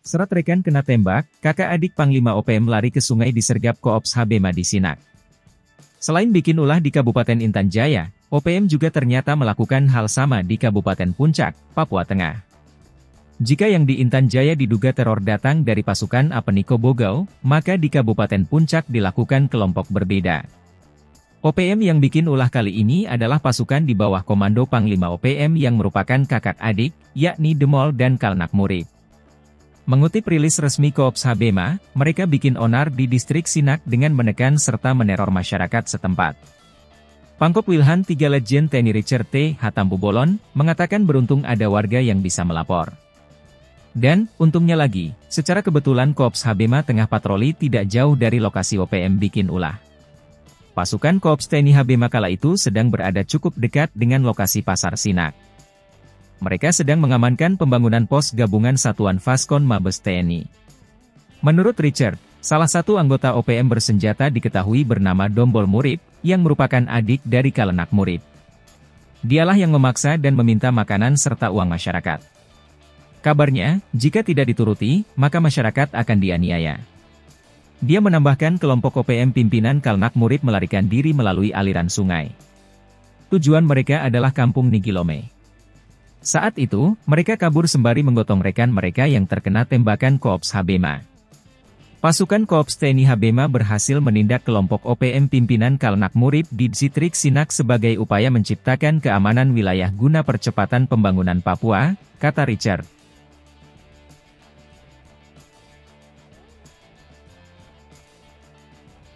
Serat rekan kena tembak, kakak adik Panglima OPM lari ke sungai disergap Koops Habema di Sinak. Selain bikin ulah di Kabupaten Intan Jaya, OPM juga ternyata melakukan hal sama di Kabupaten Puncak, Papua Tengah. Jika yang di Intan Jaya diduga teror datang dari pasukan Apeniko Bogau, maka di Kabupaten Puncak dilakukan kelompok berbeda. OPM yang bikin ulah kali ini adalah pasukan di bawah komando Panglima OPM yang merupakan kakak adik, yakni Demol dan Kalnak Murid. Mengutip rilis resmi Koops Habema, mereka bikin onar di distrik Sinak dengan menekan serta meneror masyarakat setempat. Pangkop Wilhan 3 Letjen TNI Richard T. Hatambu Bolon, mengatakan beruntung ada warga yang bisa melapor. Dan, untungnya lagi, secara kebetulan Koops Habema tengah patroli tidak jauh dari lokasi OPM bikin ulah. Pasukan Koops TNI Habema kala itu sedang berada cukup dekat dengan lokasi Pasar Sinak. Mereka sedang mengamankan pembangunan pos gabungan Satuan Faskon Mabes TNI. Menurut Richard, salah satu anggota OPM bersenjata diketahui bernama Dombol Murib, yang merupakan adik dari Kalnak Murid. Dialah yang memaksa dan meminta makanan serta uang masyarakat. Kabarnya, jika tidak dituruti, maka masyarakat akan dianiaya. Dia menambahkan kelompok OPM pimpinan Kalnak Murid melarikan diri melalui aliran sungai. Tujuan mereka adalah Kampung Nigilome. Saat itu, mereka kabur sembari menggotong rekan mereka yang terkena tembakan Koops Habema. Pasukan Koops TNI Habema berhasil menindak kelompok OPM pimpinan Kalnak Murid di distrik Sinak sebagai upaya menciptakan keamanan wilayah guna percepatan pembangunan Papua, kata Richard.